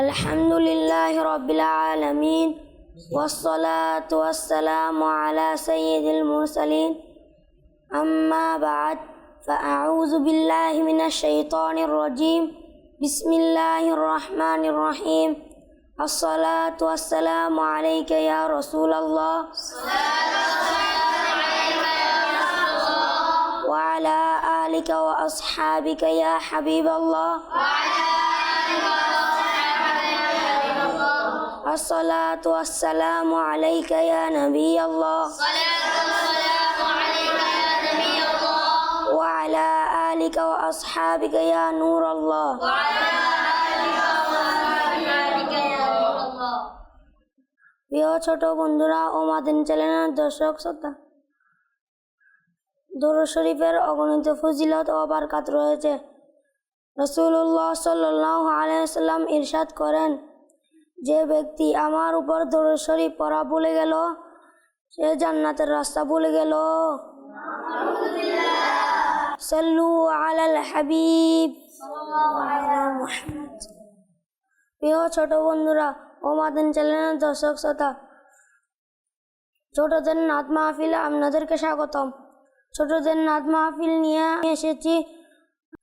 الحمد لله رب العالمين والصلاة والسلام على سيد المرسلين أما بعد فأعوذ بالله من الشيطان الرجيم بسم الله الرحمن الرحيم الصلاة والسلام عليك يا رسول الله وعلى آلك وأصحابك يا حبيب الله الصلاة والسلام عليك يا نبي الله وعلى آلك وأصحابك يا نور الله প্রিয় ছোট বন্ধুরা ও মাদানী চ্যানেলের দর্শক শ্রোতা, দরুদ শরীফের অগণিত ফজিলত ও বরকত রয়েছে। রাসূলুল্লাহ সাল্লাল্লাহু আলাইহি ওয়াসাল্লাম ইরশাদ করেন, যে ব্যক্তি আমার উপর দরুদ শরীফ পড়া ভুলে গেল সে জান্নাতের রাস্তা ভুলে গেল। সাল্লু আলাল হাবিব। প্রিয় ছোট বন্ধুরা ও মাদানী চ্যানেলের দর্শক শ্রোতা, ছোটদের নাত মাহফিলে আপনাদেরকে স্বাগতম। ছোটদের নাত মাহফিল নিয়ে এসেছি।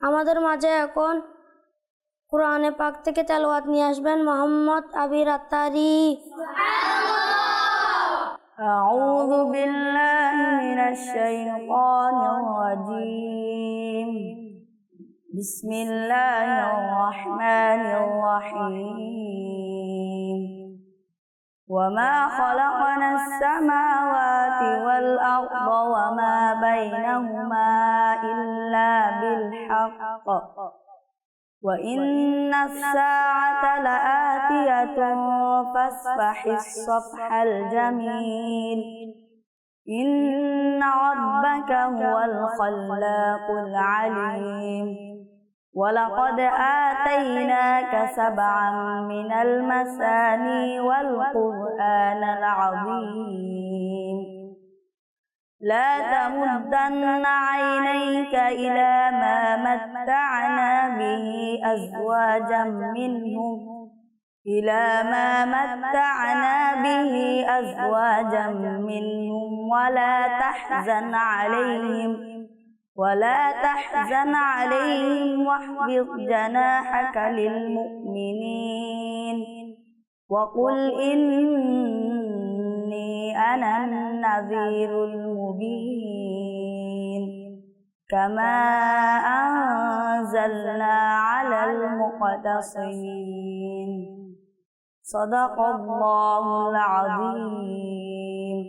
আমাদের মাঝে এখন কুরআনে পাক থেকে তেলাওয়াত নিয়ে আসবেন মোহাম্মদ আবির আত্তারি। أعوذ بالله من الشيطان الرجيم بسم الله الرحمن الرحيم وما خلقنا السماوات والأرض وما بينهما إلا بالحق وإن الساعة لآتية فاصفح الصفح الجميل إن ربك هو الخلاق العليم ولقد آتيناك سبعا من المثاني والقرآن العظيم لا تمدن عينيك إلى ما متعنا به أزواجا منهم ولا تحزن عليهم واخفض جناحك للمؤمنين وقل إني أنا النذير المبين كما أنزلنا على المقتصين صدق الله العظيم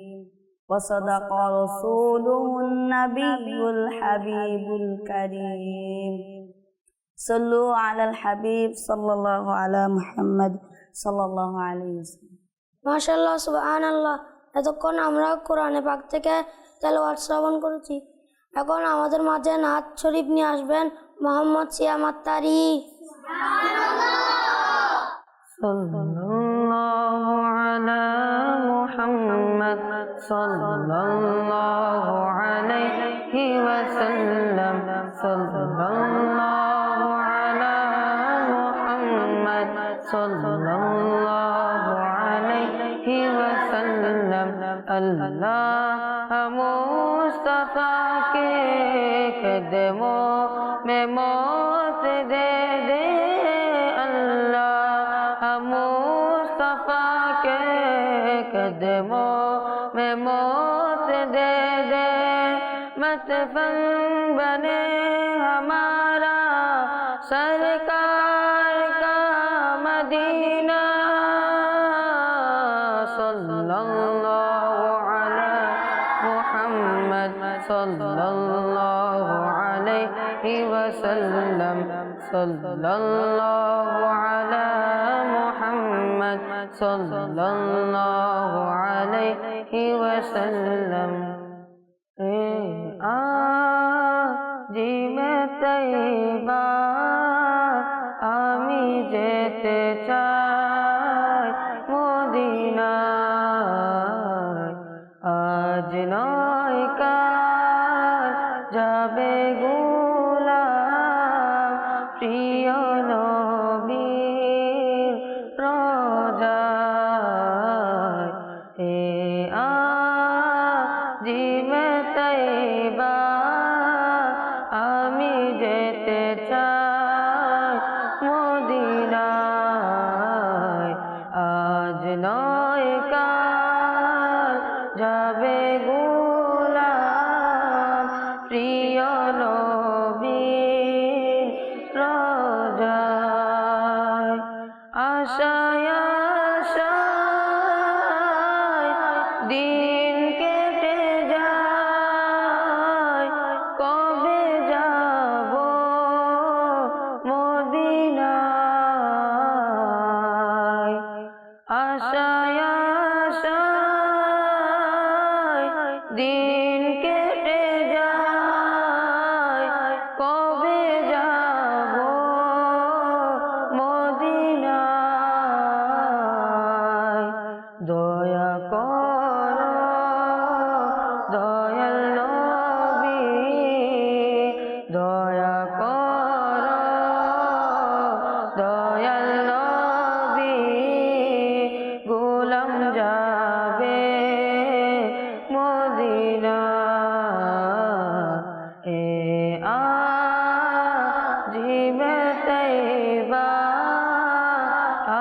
وصدق رسوله النبي الحبيب الكريم صلوا على الحبيب صلى الله على محمد صلى الله عليه وسلم মাশাআল্লাহ, সুবহানাল্লাহ। এতক্ষণ আমরা কোরআনে পাক থেকে তেলাওয়াত শ্রবণ করেছি। এখন আমাদের মাঝে নাত শরীফ নিয়ে আসবেন মোহাম্মদ সিয়াম আত্তারি। সাল্লাল্লাহু আলা মুহাম্মদ সাল্লাল্লাহু আলাইহি ওয়াসাল্লাম সাল্লাল্লাহু আলা মুহাম্মদ সাল্লাল্লাহু আলাইহি ওয়াসাল্লাম अल्लाह मुस्तफा के कदमों में मौत दे दे अल्लाह मुस्तफा के कदमों में मौत दे दे मतफन बने हमारा सरकार का मदीना सल्लल्लाहु अला मुहम्मद सल्लल्लाहु अलैहि वसल्लम सल्लल्लाहु अला मुहम्मद सल्लल्लाहु अलैहि वसल्लम जी में तैयबा आमी जेते चाय मदीना आज नय काल যাবে গোলাম প্রিয় নবীর আশায় আশায় দিন কেটে যায়, কবে যাব মদিনায়। আশায় আশায় দিন কেটে যায়, কবে যাব মদিনায়। দয়া কর দয়াল নবী, দয়া কর দয়াল নবী, গোলাম যাবে মদিনা। এ আজিমে তৈবা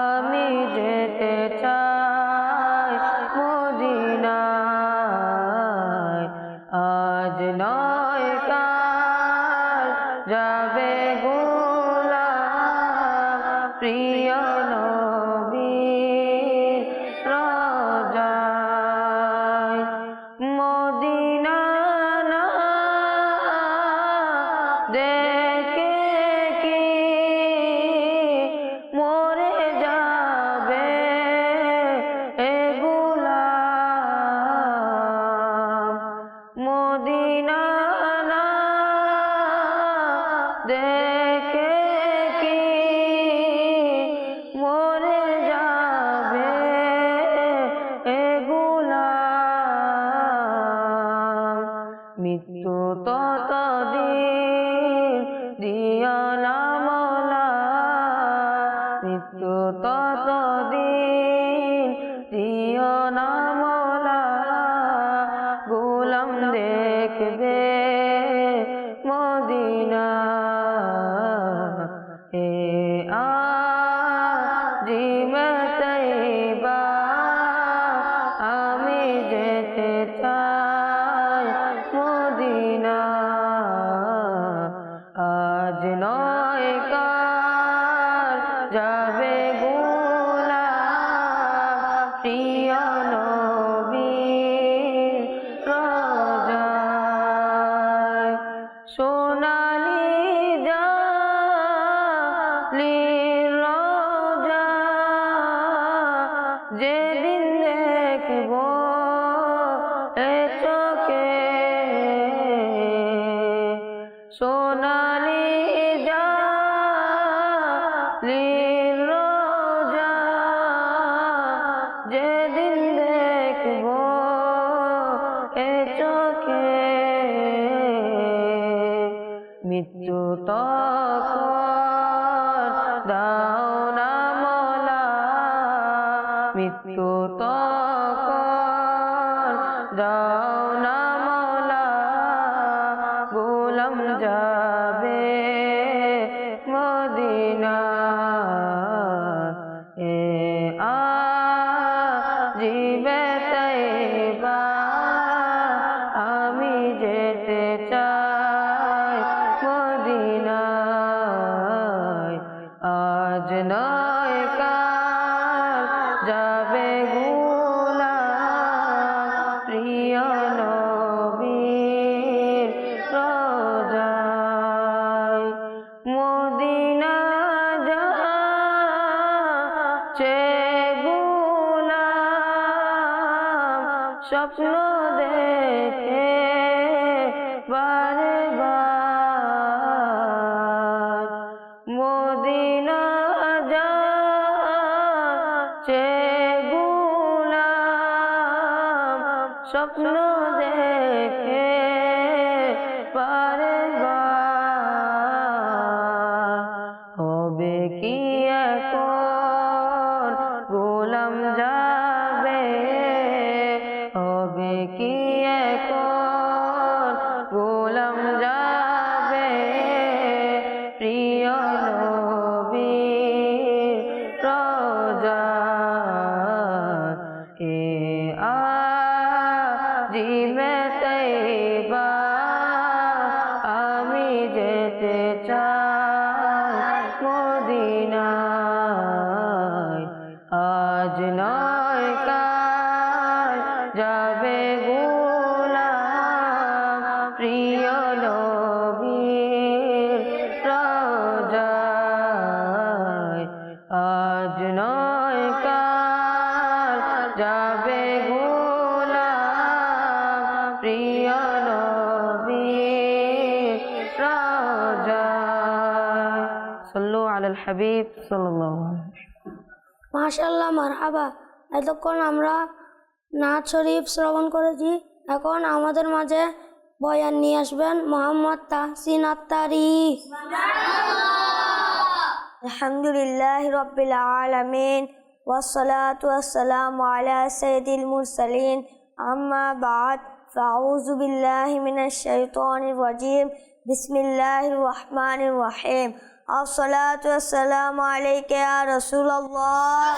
আমি যেতে চাই মদিনায়। আজ নয় কাল যাবে গোলাম প্রিয় নবীর রওজায়। মদিনা না দেখে কি মরে যাবে এ গোলাম। মদিনা না দেখে কি মরে যাবে এ গোলাম। মৃত্যু ততদিন দিও না মওলা, মৃত্যু ততদিন দিও না মওলা, গোলাম দেখবে মদিনা। এ আজিমে তৈবা আমি যেতে চাই মদিনা। আজ নয় কাল যাবে গোলাম প্রিয় নবীর রওজায়। সোনালি জালির রওজা যেদিন দেখব এ চোখে, সোনালি জালির রওজা যেদিন দেখব এ চোখে। মৃত্যু তখন দাও না মওলা, মৃত্যু তখন দাও না মওলা, গোলাম যাবে মদিনা। এ আজিমে তৈবা আমি যেতে চাই মদিনায়। আজ নয় কাল যাবে গোলাম প্রিয় নবীর রওজায়। মদিনা যাচ্ছে গোলাম স্বপ্ন দেখে বারে বার। মদিনা যাচ্ছে গোলাম স্বপ্ন দেখে বারে বার। হবে কি এখন গোলাম যাবে, হবে কি এখন গোলাম যাবে প্রিয় নবীর রওজায়। এ আজিমে তৈবা আমি যেতে চাই মদিনায়। মাশাআল্লাহ, মারহাবা। এতক্ষণ আমরা নাত শরীফ শ্রবণ করেছি। এখন আমাদের মাঝে বয়ান নিয়ে আসবেন মোহাম্মদ তাহসিন আত্তারি। আলহামদুলিল্লাহ রাব্বিল আলামিন ওয়াসসালাতু ওয়াসসালামু আলা সাইয়্যিদিল মুরসালিন আম্মা বা'দ ফাআউযু বিল্লাহি মিনাশ শাইতানির রাজীম বিসমিল্লাহির রহমানির রহিম আসসালাতু ওয়াসসালামু আলাইকা ইয়া রাসূলুল্লাহ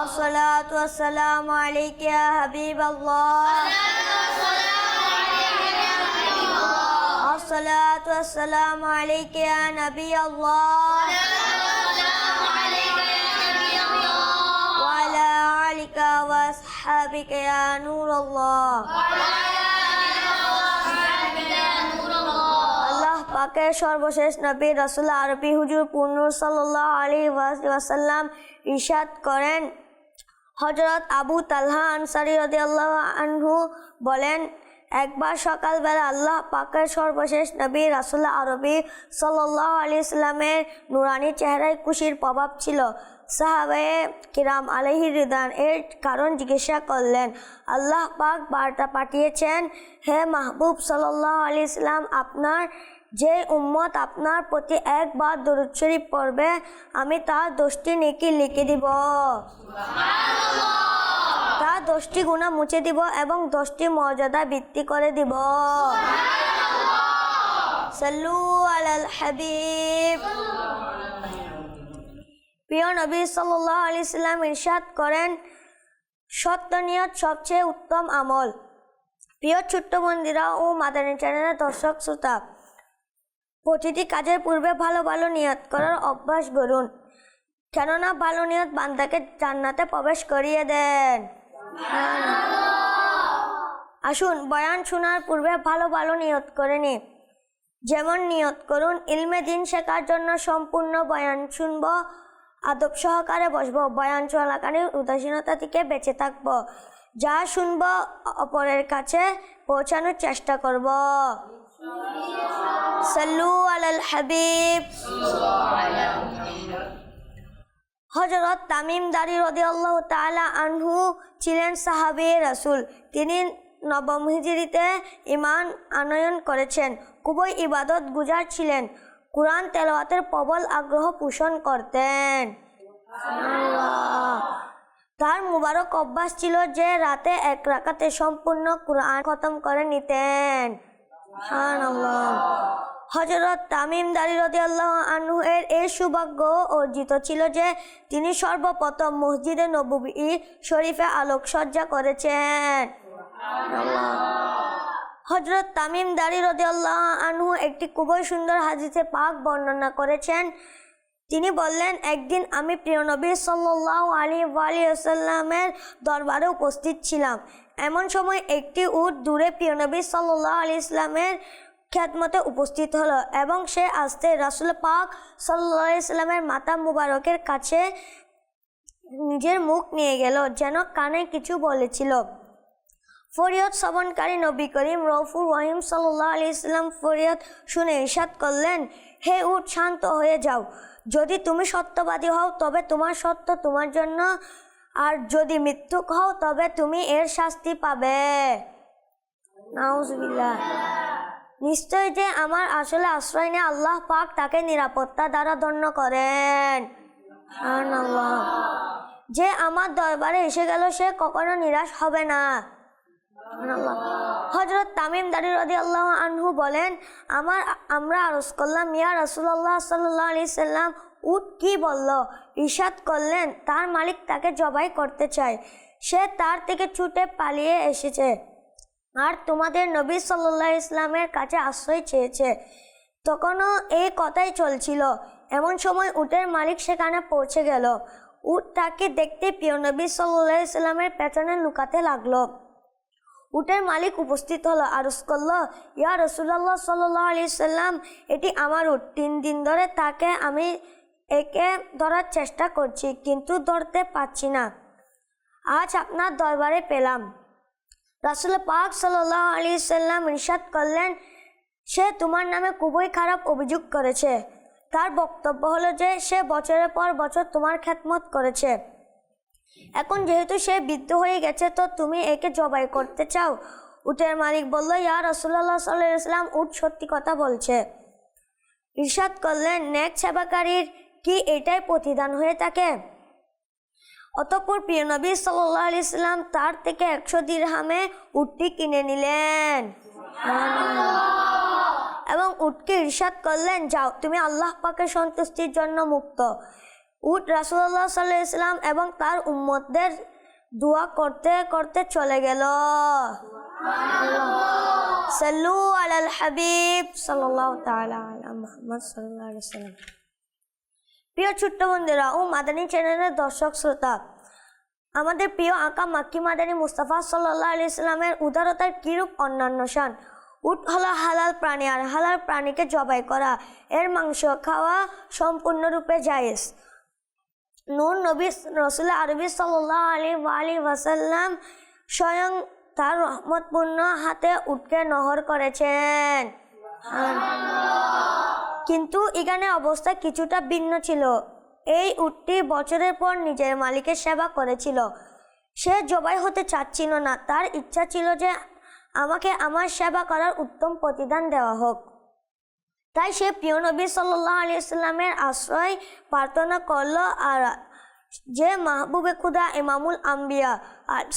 আসসালাতু ওয়াসসালামু আলাইকা ইয়া হাবিবাল্লাহ الصلاة والسلام عليك يا نبي الله وعلى آلك وأصحابك يا نور الله আল্লাহ পাকের সর্বশেষ নবী রাসূল আরবি হুজুর পুনর সাল্লাল্লাহু আলাইহি ওয়াসাল্লাম ইরশাদ করেন, হযরত আবু তালহা আনসারী রাদিয়াল্লাহু আনহু বলেন, একবার সকালবেলা আল্লাহ পাকের সর্বশেষ নবী রাসূল আরবি সাল্লাল্লাহু আলাইহি সাল্লামের নুরানি চেহারায় খুশির প্রভাব ছিল। সাহাবায়ে কিরাম আলাইহির রিদওয়ান এর কারণ জিজ্ঞাসা করলেন। আল্লাহ পাক বার্তা পাঠিয়েছেন, হে মাহবুব সাল্লাল্লাহু আলাইহি সাল্লাম, আপনার যে উম্মত আপনার প্রতি একবার দরুদ শরীফ পড়বে আমি তার 10টি নেকি লিখে দিব, তার 10টি গুনাহ মুছে দিব এবং 10টি মর্যাদা বৃদ্ধি করে দিব। সাল্লু আলাল হাবিব। প্রিয় নবী সাল্লাল্লাহু আলাইহি সাল্লাম ইরশাদ করেন, সত্য নিয়ত সবচেয়ে উত্তম আমল। প্রিয় ছোট্ট বন্ধুরা ও মাদানী চ্যানেলের দর্শক শ্রোতা, প্রতিটি কাজের পূর্বে ভালো ভালো নিয়ত করার অভ্যাস গড়ুন, কেননা ভালো নিয়ত বান্দাকে জান্নাতে প্রবেশ করিয়ে দেন। আসুন বয়ান শোনার পূর্বে ভালো ভালো নিয়ত করে নিন। যেমন নিয়ত করুন, ইলমে দিন শেখার জন্য সম্পূর্ণ বয়ান শুনব, আদব সহকারে বসবো, বয়ান চলাকালীন উদাসীনতা থেকে বেঁচে থাকব, যা শুনব অপরের কাছে পৌঁছানোর চেষ্টা করব। সাল্লু আলাল হাবিব। হযরত তামিম দারি রাদিয়াল্লাহু তাআলা আনহু ছিলেন সাহাবী রাসূল। তিনি নবম হিজরিতে ঈমান আনয়ন করেছেন। খুবই ইবাদত গুজার ছিলেন। কুরআন তেলাওয়াতের প্রবল আগ্রহ পোষণ করতেন। তার মুবারক অভ্যাস ছিল যে রাতে 1 রাকাতে সম্পূর্ণ কুরআন খতম করে নিতেন। সুবহানাল্লাহ। হযরত তামিম দারি রাদিয়াল্লাহু আনহু এর এই সৌভাগ্য অর্জিত ছিল যে তিনি সর্বপ্রথম মসজিদে নববী শরীফে আলোকসজ্জা করেছেন। হযরত তামিম দারি রাদিয়াল্লাহু আনহু একটি খুবই সুন্দর হাদিসে পাক বর্ণনা করেছেন। তিনি বললেন, একদিন আমি প্রিয় নবী সাল্লাল্লাহু আলাইহি ওয়াসাল্লামের দরবারে উপস্থিত ছিলাম। এমন সময় একটি উট দূরে প্রিয় নবী সাল্লাল্লাহু আলাইহি ওয়াসাল্লামের খেদমতে উপস্থিত হলো এবং সে আস্তে রাসূল পাক সাল্লাল্লাহু আলাইহি ওয়াসাল্লামের মাথা মুবারকের কাছে নিজের মুখ নিয়ে গেল, যেন কানে কিছু বলেছিল। ফরিয়াদ শ্রবণকারী নবী করিম রউফুর রহিম সাল্লাল্লাহু আলাইহি ওয়াসাল্লাম ফরিয়াদ শুনে ইরশাদ করলেন, হে উট, শান্ত হয়ে যাও। যদি তুমি সত্যবাদী হও তবে তোমার সত্য তোমার জন্য, আর যদি মিথ্যুক হও তবে তুমি এর শাস্তি পাবে। নাউজুবিল্লাহ। নিশ্চয় যে আমার আসলে আশ্রয় নিয়ে আল্লাহ পাক তাকে নিরাপত্তা দ্বারা ধন্য করেন। সুবহানাল্লাহ। যে আমার দরবারে এসে গেল সে কখনো নিরাশ হবে না। হযরত তামিম দারি রাদিয়াল্লাহু আনহু বলেন, আমরা আরজ করলাম, ইয়া রাসূলুল্লাহ সাল্লাল্লাহু আলাইহি সাল্লাম, উট কি বলল? ইরশাদ করলেন, তার মালিক তাকে জবাই করতে চায়, সে তার থেকে ছুটে পালিয়ে এসেছে আর তোমাদের নবী সাল্লাল্লাহু আলাইহি সাল্লামের কাছে আশ্রয় চেয়েছে। তখনও এই কথাই চলছিল। এমন সময় উটের মালিক সেখানে পৌঁছে গেল। উট তাকে দেখতে প্রিয় নবী সাল্লাল্লাহু আলাইহি সাল্লামের পেছনে লুকাতে লাগলো। উটের মালিক উপস্থিত হলো, আরজ করলো, ইয়া রাসূলুল্লাহ সাল্লাল্লাহু আলাইহি সাল্লাম, এটি আমার উট। 3 দিন ধরে তাকে আমি একে ধরার চেষ্টা করছি, কিন্তু ধরতে পারছি না। আজ আপনার দরবারে পেলাম। রাসূল পাক সাল্লাল্লাহু আলাইহি সাল্লাম ইরশাদ করলেন, সে তোমার নামে খুবই খারাপ অভিযোগ করেছে। তার বক্তব্য হলো যে সে বছরের পর বছর তোমার খেদমত করেছে, এখন যেহেতু সে বৃদ্ধ হয়ে গেছে তো তুমি একে জবাই করতে চাও। উটের মালিক বলল, ইয়া রাসূলুল্লাহ সাল্লাল্লাহু আলাইহি ওয়াসাল্লাম, উট সত্যি কথা বলছে। ইরশাদ করলেন, নেক সেবাকারীর কি এটাই প্রতিদান হয়ে থাকে? অতঃপর প্রিয় নবী সাল্লাল্লাহু আলাইহি ওয়াসাল্লাম তার থেকে 100 দিরহামে উটটি কিনে নিলেন এবং উটকে ইরশাদ করলেন, যাও, তুমি আল্লাহ পাকের সন্তুষ্টির জন্য মুক্ত। উট রাসূলুল্লাহ সাল্লাল্লাহু আলাইহি ওয়াসাল্লাম এবং তার উম্মতদের দোয়া করতে করতে চলে গেল। সাল্লু আলাল হাবিব সাল্লাল্লাহু তাআলা আলা মুহাম্মদ সাল্লাল্লাহু আলাইহি ওয়াসাল্লাম। প্রিয় ছোট্ট বন্ধুরা ও মাদানী চ্যানেলের দর্শক শ্রোতা, আমাদের প্রিয় আকা মাক্কি মাদানী মুস্তাফা সাল্লাল্লাহু আলাইহি ওয়াসাল্লামের উদারতার কিরূপ অন্যান্য শান। উট হলো হালাল প্রাণী, আর হালাল প্রাণীকে জবাই করা, এর মাংস খাওয়া সম্পূর্ণরূপে জায়েজ। নূর নবী রাসূল আরবি সাল্লাল্লাহু আলাইহি ওয়াসাল্লাম স্বয়ং তার রহমতপূর্ণ হাতে উটকে নহর করেছেন। কিন্তু এখানে অবস্থা কিছুটা ভিন্ন ছিল। এই উটটি বছরের পর নিজের মালিকের সেবা করেছিল। সে জবাই হতে চাচ্ছিল না, তার ইচ্ছা ছিল যে আমাকে আমার সেবা করার উত্তম প্রতিদান দেওয়া হোক। তাই সে প্রিয় নবী সাল্লাল্লাহু আলাইহি ওয়াসাল্লামের আশ্রয় প্রার্থনা করল, আর যে মাহবুবে খুদা ইমামুল আম্বিয়া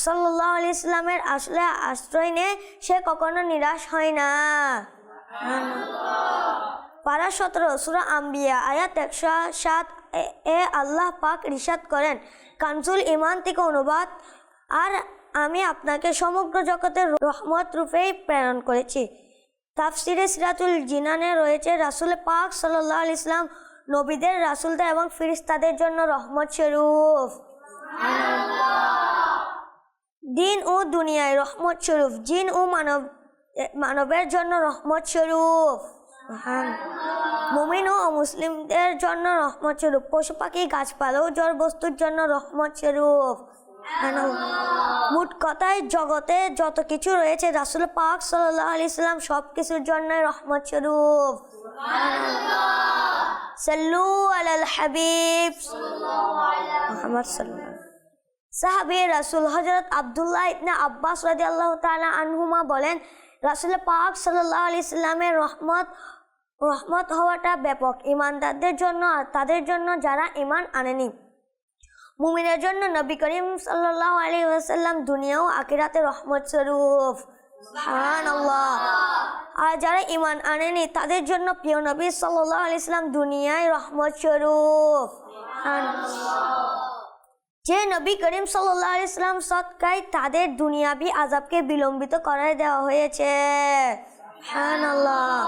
সাল্লাল্লাহু আলাইহি ওয়াসাল্লামের আসলে আশ্রয় নেয় সে কখনো নিরাশ হয় না। পারা 17 সূরা আম্বিয়া আয়াত 107 এ আল্লাহ পাক ইরশাদ করেন, কানজুল ঈমান থেকে অনুবাদ, আর আমি আপনাকে সমগ্র জগতের রহমত রূপেই প্রেরণ করেছি। তাফসিরে সিরাতুল জিনানে রয়েছে, রাসূল পাক সাল্লাল্লাহু আলাইহি ওয়াসাল্লাম নবীদের, রাসূলদের এবং ফেরেশতাদের জন্য রহমত স্বরূপ। দিন ও দুনিয়ায় রহমত স্বরূপ, জিন ও মানবের জন্য রহমত স্বরূপ। মুমিন ও মুসলিমদের জন্য রহমত স্বরূপ, পশু পাখি গাছপালা ও জড় বস্তুর জন্য রহমত স্বরূপ। মোট কথায় জগতে যত কিছু রয়েছে রাসূল পাক সাল্লাল্লাহু আলাইহি ওয়াসাল্লাম সব কিছুর জন্য রহমত স্বরূপ। সাল্লু আলাল হাবিব মুহাম্মদ সাল্লাল্লাহু। সাহাবী রাসূল হযরত আব্দুল্লাহ ইবনে আব্বাস রাদিয়াল্লাহু তাআলা আনহুমা বলেন, রাসূল পাক সাল্লাল্লাহু আলাইহি ওয়াসাল্লামের রহমত হওয়াটা ব্যাপক ইমানদারদের জন্য আর তাদের জন্য যারা ঈমান আনেনি। মুমিনের জন্য নবী করিম সাল্লাল্লাহু আলাইহি ওয়াসাল্লাম দুনিয়া ও আখিরাতে রহমত স্বরূপ। সুবহানাল্লাহ। আর যারা ঈমান আনেনি তাদের জন্য প্রিয় নবী সাল্লাল্লাহু আলাইহি ওয়াসাল্লাম দুনিয়ায় রহমত স্বরূপ। যে নবী করিম সাল্লাল্লাহু আলাইহি ওয়াসাল্লাম সদকায় তাদের দুনিয়াবি আযাবকে বিলম্বিত করে দেওয়া হয়েছে। সুবহানাল্লাহ।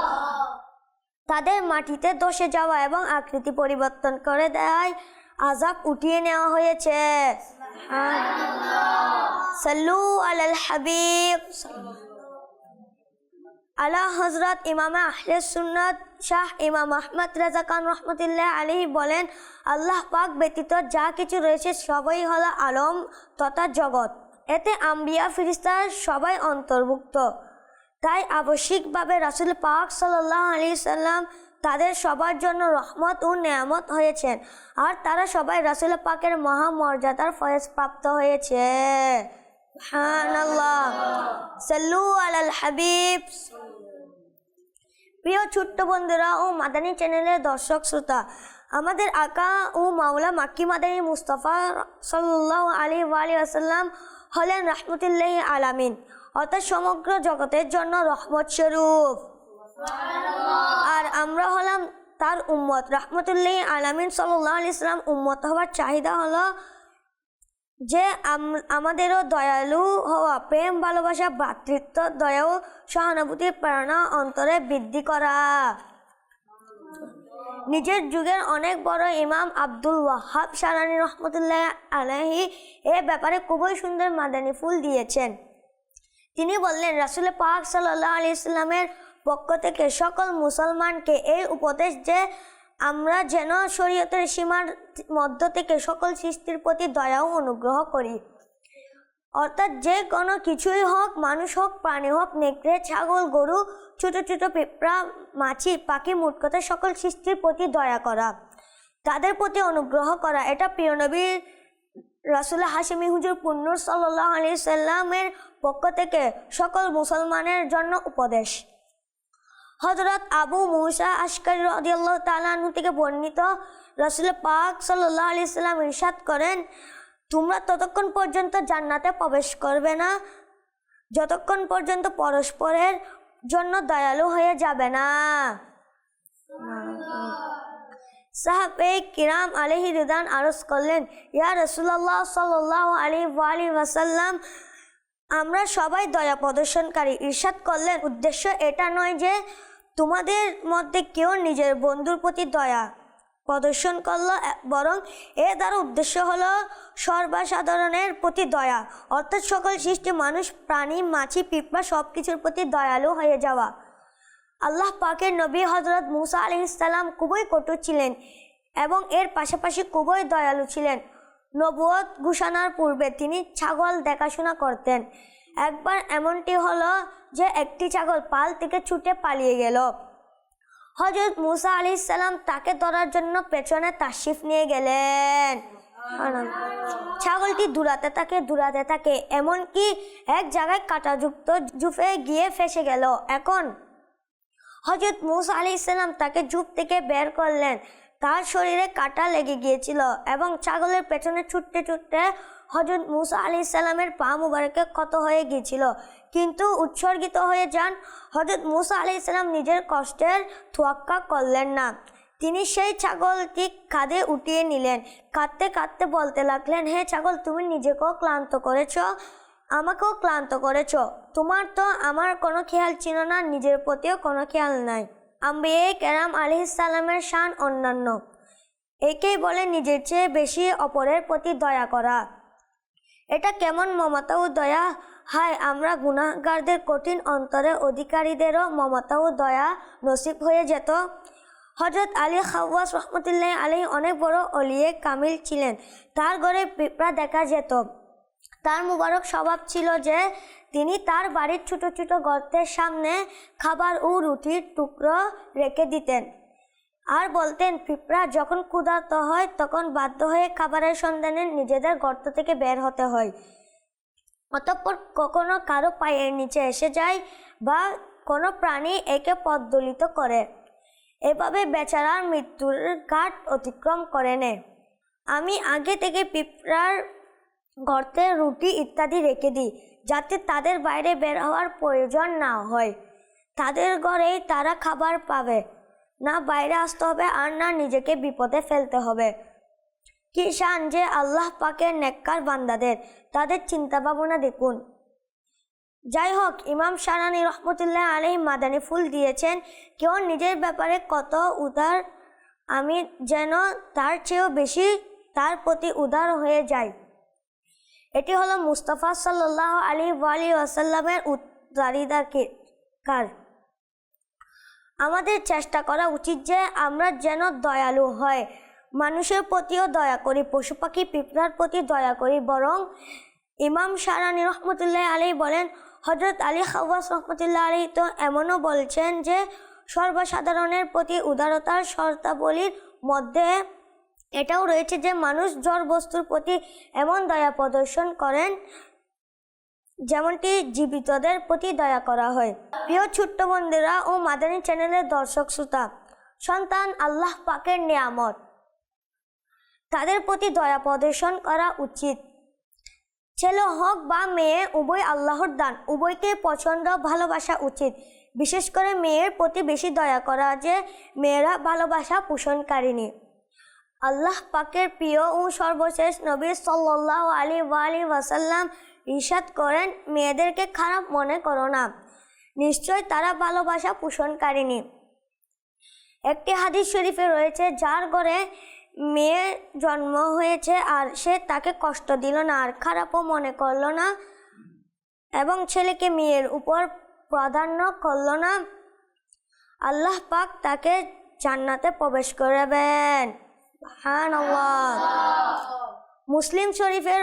তাদের মাটিতে ধসে যাওয়া এবং আকৃতি পরিবর্তন করে দেয় আযাব উঠিয়ে নেওয়া হয়েছে। সাল্লু আলাল হাবিব আলা হযরত ইমাম আহলে সুন্নাত শাহ ইমাম আহমদ রাজা খান রহমতুল্লাহ আলাইহি বলেন, আল্লাহ পাক ব্যতীত যা কিছু রয়েছে সবই হলো আলম তথা জগৎ, এতে আম্বিয়া ফেরেশতা সবাই অন্তর্ভুক্ত। তাই আবশ্যিকভাবে রাসূল পাক সাল্লাল্লাহু আলাইহি ওয়াসাল্লাম তাদের সবার জন্য রহমত ও নেয়ামত হয়েছেন, আর তারা সবাই রাসূল পাকের মহামর্যাদার ফয়েজ প্রাপ্ত হয়েছে। সুবহানাল্লাহ। সাল্লু আলাল হাবিব। প্রিয় ছোট্ট বন্ধুরা ও মাদানী চ্যানেলের দর্শক শ্রোতা, আমাদের আকা ও মাওলা মাক্কি মাদানী মুস্তাফা সাল্লাল্লাহু আলাইহি ওয়াসাল্লাম হলেন রাহমাতুল্লিল আলামিন, অর্থাৎ সমগ্র জগতের জন্য রহমত স্বরূপ। আর আমরা হলাম তার উম্মত। রাহমাতুল্লিল আলামিন সাল্লাল্লাহু আলাইহি ওয়াসাল্লাম উম্মত হওয়ার চাহিদা হলো যে আমাদেরও দয়ালু হওয়া, প্রেম ভালোবাসা ভ্রাতৃত্ব দয়া ও সহানুভূতির প্রেরণা অন্তরে বৃদ্ধি করা। নিজের যুগের অনেক বড় ইমাম আব্দুল ওয়াহাব শারানি রহমতুল্লাহ আলাইহি এ ব্যাপারে খুবই সুন্দর মাদানী ফুল দিয়েছেন। তিনি বললেন, রাসূল পাক সাল্লাল্লাহু আলাইহি ওয়াসাল্লামের পক্ষ থেকে সকল মুসলমানকে এই উপদেশ যে আমরা যেন শরীয়তের সীমার মধ্য থেকে সকল সৃষ্টির প্রতি দয়া ও অনুগ্রহ করি। অর্থাৎ যে কোনো কিছুই হোক, মানুষ হোক, প্রাণী হোক, নেকড়ে, ছাগল, গরু, ছোট ছোট পিঁপড়া, মাছি, পাখি, মোট কথা সকল সৃষ্টির প্রতি দয়া করা, তাদের প্রতি অনুগ্রহ করা, এটা প্রিয় নবী রাসূল হাশিমি হুজুর পুন্নুর সাল্লাল্লাহু আলাইহি সাল্লামের পক্ষ থেকে সকল মুসলমানের জন্য উপদেশ। হযরত আবু মুসা আশকারী রাদিয়াল্লাহু তাআলা আনহু থেকে বর্ণিত, রাসূল পাক সাল্লাল্লাহু আলাইহি সাল্লাম ইরশাদ করেন, তোমরা ততক্ষণ পর্যন্ত জান্নাতে প্রবেশ করবে না যতক্ষণ পর্যন্ত পরস্পরের জন্য দয়ালু হয়ে যাবে না। সাহাবে কিরাম আলাইহি রিদান আরজ করলেন, ইয়া রাসূলুল্লাহ সাল্লাল্লাহু আলাইহি ওয়াসাল্লাম, আমরা সবাই দয়া প্রদর্শনকারী। ইরশাদ করলেন, উদ্দেশ্য এটা নয় যে তোমাদের মধ্যে কেউ নিজের বন্ধুর প্রতি দয়া প্রদর্শন করলো, বরং এর দ্বারা উদ্দেশ্য হলো সর্বসাধারণের প্রতি দয়া, অর্থাৎ সকল সৃষ্টি মানুষ, প্রাণী, মাছি, পিঁপড়া সব কিছুর প্রতি দয়ালু হয়ে যাওয়া। আল্লাহ পাকের নবী হযরত মুসা আলাইহিস সালাম খুবই কঠোর ছিলেন এবং এর পাশাপাশি খুবই দয়ালু ছিলেন। নবুয়ত ঘোষণার পূর্বে তিনি ছাগল দেখাশোনা করতেন। একবার এমনটি হলো যে একটি ছাগল পাল থেকে ছুটে পালিয়ে গেল। হযরত মুসা আলাইহিস সালাম তাকে ধরার জন্য পেছনে তাশরিফ নিয়ে গেলেন। ছাগলটি দৌড়াতে থাকে এমনকি এক জায়গায় কাঁটাযুক্ত ঝোপে গিয়ে ফেসে গেল। এখন হযরত মুসা আলাইহিস সালাম তাকে ঝোপ থেকে বের করলেন। তার শরীরে কাঁটা লেগে গিয়েছিল এবং ছাগলের পেছনে ছুটতে ছুটতে হযরত মুসা আলাইহিস সালামের পা মুবারকে ক্ষত হয়ে গিয়েছিল, কিন্তু উৎসর্গিত হয়ে যান। হযরত মুসা আলাইহিস সালাম নিজের কষ্টের তোয়াক্কা করলেন না। তিনি সেই ছাগলটি কাঁধে উঠিয়ে নিলেন। কাঁদতে কাঁদতে বলতে লাগলেন, হে ছাগল, তুমি নিজেকেও ক্লান্ত করেছ, আমাকেও ক্লান্ত করেছ। তোমার তো আমার কোনো খেয়াল ছিল না, নিজের প্রতিও কোনো খেয়াল নাই। আম্বিয়া কেরাম আলাইহিস সালামের শান অন্যান্য। একেই বলে নিজের চেয়ে বেশি অপরের প্রতি দয়া করা। এটা কেমন মমতা ও দয়া! হায়, আমরা গুনাহগারদের কঠিন অন্তরের অধিকারীদেরও মমতা ও দয়া নসিব হয়ে যেত। হযরত আলী খাওয়াস রহমতুল্লাহ আলাইহি অনেক বড় অলিয়ে কামিল ছিলেন। তার ঘরে পিঁপড়া দেখা যেত। তার মুবারক স্বভাব ছিল যে তিনি তার বাড়ির ছোট ছোট গর্তের সামনে খাবার ও রুটির টুকরো রেখে দিতেন আর বলতেন, পিঁপড়া যখন ক্ষুধার্ত হয় তখন বাধ্য হয়ে খাবারের সন্ধানে নিজেদের গর্ত থেকে বের হতে হয়। অতঃপর কখনো কারো পায়ের নিচে এসে যায় বা কোনো প্রাণী একে পথদলিত করে। এভাবে বেচারার মৃত্যুর ঘাট অতিক্রম করে নেয়। আমি আগে থেকে পিঁপড়ার গর্তে রুটি ইত্যাদি রেখে দিই, যাতে তাদের বাইরে বের হওয়ার প্রয়োজন না হয়। তাদের ঘরেই তারা খাবার পাবে, না বাইরে আসতে হবে আর না নিজেকে বিপদে ফেলতে হবে। কি শান যে আল্লাহ পাকের নেককার বান্দাদের, তাদের চিন্তা ভাবনা দেখুন। যাই হোক, ইমাম শারানি রহমতুল্লাহ আলাইহি মাদানী ফুল দিয়েছেন, কেউ নিজের ব্যাপারে কত উদার, আমি যেন তার চেয়েও বেশি তার প্রতি উদার হয়ে যাই। এটি হলো মুস্তাফা সাল্লাল্লাহু আলাইহি ওয়াসাল্লামের উত্তরাধিকার। আমাদের চেষ্টা করা উচিত যে আমরা যেন দয়ালু হয়, মানুষের প্রতিও দয়া করি, পশু পাখি পিঁপড়ার প্রতি দয়া করি। বরং ইমাম শারানি রহমতুল্লাহ আলাইহি বলেন, হযরত আলী খাওয়াস রহমতুল্লাহ আলাইহি তো এমনও বলছেন যে সর্বসাধারণের প্রতি উদারতার শর্তাবলীর মধ্যে এটাও রয়েছে যে মানুষ জড় বস্তুর প্রতি এমন দয়া প্রদর্শন করেন যেমনটি জীবিতদের প্রতি দয়া করা হয়। প্রিয় ছোট্ট বন্ধুরা ও মাদানী চ্যানেলের দর্শক শ্রোতা, সন্তান আল্লাহ পাকের নিয়ামত, তাদের প্রতি দয়া প্রদর্শন করা উচিত। ছেলে হোক বা মেয়ে, উভয় আল্লাহর দান, উভয়কে পছন্দ ভালোবাসা উচিত। বিশেষ করে মেয়ের প্রতি বেশি দয়া করা, যে মেয়েরা ভালোবাসা পোষণকারিণী। আল্লাহ পাকের প্রিয় ও সর্বশেষ নবী সাল্লাল্লাহু আলাইহি ওয়াসাল্লাম ইরশাদ করেন, মেয়েদেরকে খারাপ মনে করো না, নিশ্চয় তারা ভালোবাসা পোষণকারিণী। একটি হাদিস শরীফে রয়েছে, যার ঘরে মেয়ে জন্ম হয়েছে আর সে তাকে কষ্ট দিল না আর খারাপও মনে করলো না এবং ছেলেকে মেয়ের উপর প্রাধান্য করলো না, আল্লাহ পাক তাকে জান্নাতে প্রবেশ করাবেন। সুবহানাল্লাহ। মুসলিম শরীফের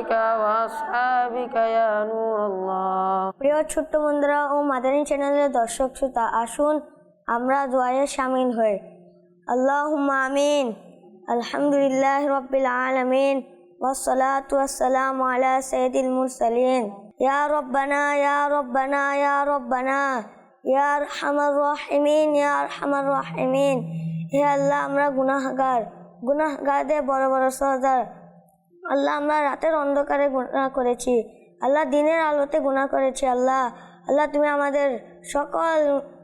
آلك وأصحابك يا نور الله. প্রিয় ছোট্ট বন্ধুরা ও মাদানী চ্যানেলের দর্শক শ্রোতা, আসুন আমরা দোয়ায়ে শামিল হই। আল্লাহুম্মা আমিন। আলহামদুলিল্লাহি রাব্বিল আলামিন ওয়াসসালাতু ওয়াসসালামু আলা সাইয়্যিদিল মুরসালিন। ইয়া রাব্বানা ইয়া রাব্বানা ইয়া রাব্বানা ইয়া আরহামার রাহিমিন ইয়া আরহামার রাহিমিন। হে আল্লাহ, আমরা গুনাহগারদের বড় বড় সর্দার। আল্লাহ, আমরা রাতের অন্ধকারে গুনাহ করেছি। আল্লাহ, দিনের আলোতে গুনাহ করেছি। আল্লাহ, তুমি আমাদের সকল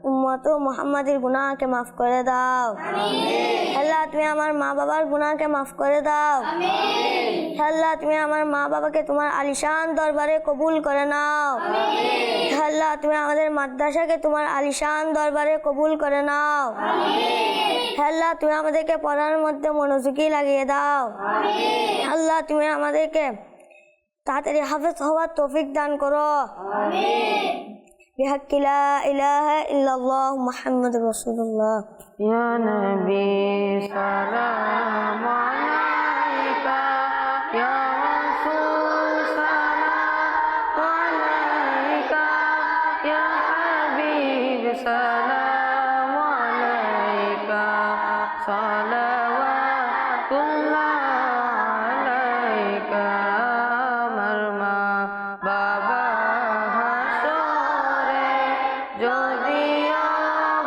উম্মত মুহাম্মাদির গুনাহকে মাফ করে দাও। আল্লাহ, তুমি আমার মা বাবার গুনাহকে মাফ করে দাও। আল্লাহ, তুমি আমার মা বাবাকে তোমার আলিশান দরবারে কবুল করে নাও। আল্লাহ, তুমি আমাদের মাদ্রাসাকে তোমার আলিশান দরবারে কবুল করে নাও। আল্লাহ, তুমি আমাদেরকে পড়ার মধ্যে মনোযোগী লাগিয়ে দাও। আল্লাহ, তুমি আমাদেরকে তাড়াতাড়ি হাফেজ হওয়ার তৌফিক দান করো। বিহাক্কি লা ইলাহা ইল্লাল্লাহ মুহাম্মাদুর রাসূলুল্লাহ। يا نبي سلام عليك يا رسول سلام عليك يا حبيب سلام عليك صلوات الله عليك مرما بابا হাসরে যদিও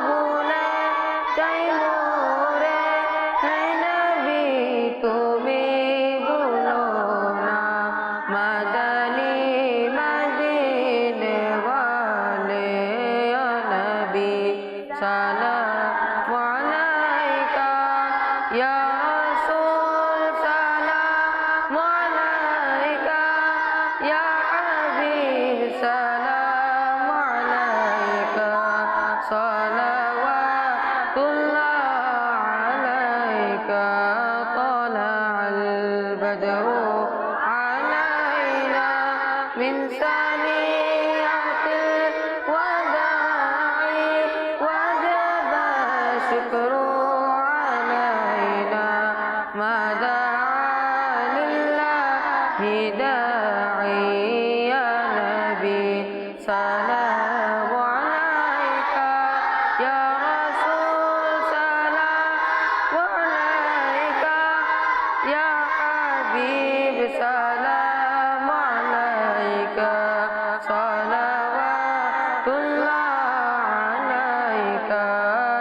ভুলে যাই মোরে হে নবী তুমি ভুলো না মাদানী মদিনে ওয়ালে ইয়া নবী সালাম আলাইকা ইয়া রাসূল সালাম আলাইকা ইয়া হাবিব সালাম আলাইকা সালাওয়াতুল্লাহ আলাইকা তালাআল বদরু আলাইনা মিন সানিয়াতিল ওয়াদা'i ওয়াজাবা শুকরু আলাইনা মা দা'a লিল্লাহি দা'i ইয়া নবী সালাম আলাইকা ইয়া রাসূল সালাম আলাইকা ইয়া হাবিব সালাম আলাইকা সালাওয়াতুল্লাহ আলাইকা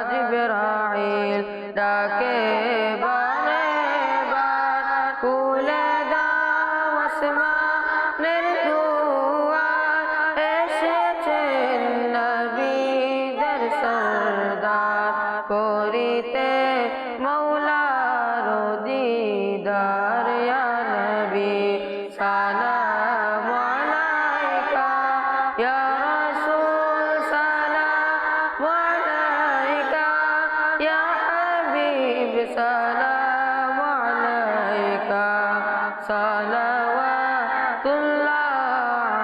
জিবরাইল ডাকে বারে বার খুলে দাও আসমানের দুয়ার এসেছেন নবীদের সরদার করিতে মৌলার দিদার ইয়া নবী সালাম আলাইকা ইয়া রাসূল সালাম আলাইকা ইয়া হাবিব সালাম আলাইকা সালাওয়াতুল্লাহ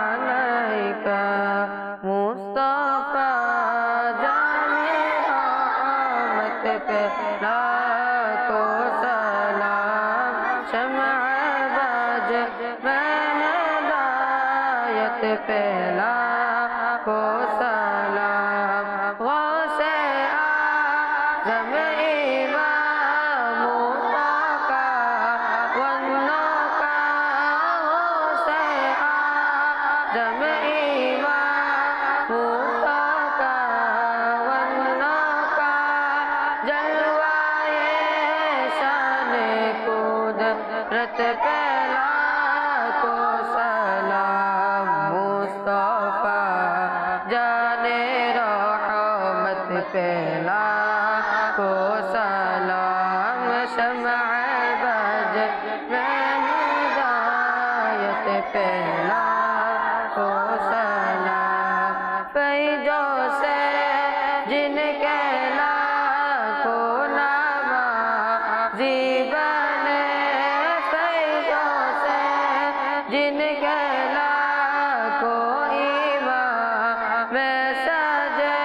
আলাইকা মুস্তাফা জানে রহমত पे लाखों सलाम शम्अ बाज हिदायत पे लाखों सलाम गौसे आज़म इमाम मुत्तका वन्नका गौसे आज़म इमाम मुत्तका वन्नका जलवाए शान कुदरत पे लाखों सलाम मुस्तफा जाने रहमत पे लाखों सलाम शम्अ बज हिदायत पे लाखों सलाम फैजों से जिनके लाखों नामा जीवने फैजों से जिनके लाखों ईमान में सजे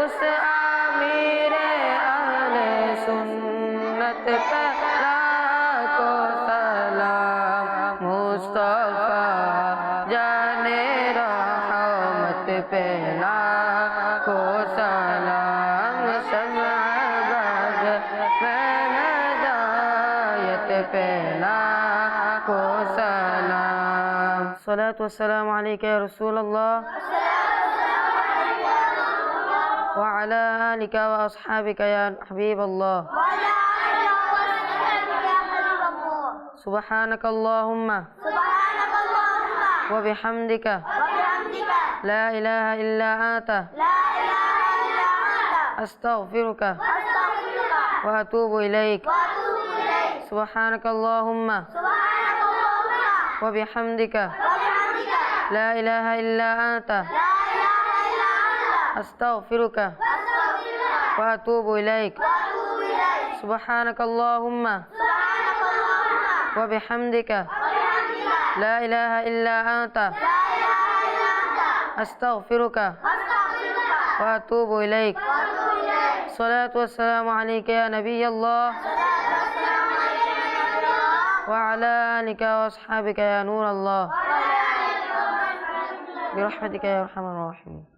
उस आमीरे अहले सुन्नत पे लाखों सलाम मुस्तफा मुस्तफा जाने रहमत पे लाखो सलाम शमाबाद में हिदायत पे लाखो सलाम सलातु वस्सलामु अलैका या रसूल अल्लाह وعلى آلك وأصحابك يا حبيب الله سبحانك اللهم وبحمدك لا إله إلا أنت أستغفرك وأتوب إليك سبحانك اللهم وبحمدك لا إله إلا أنت أستغفرك وأتوب إليك سبحانك اللهم وبحمدك لا إله إلا أنت أستغفرك وأتوب إليك الصلاة والسلام عليك يا نبي الله وعلى آلك وأصحابك يا نور الله برحمتك يا أرحم الراحمين.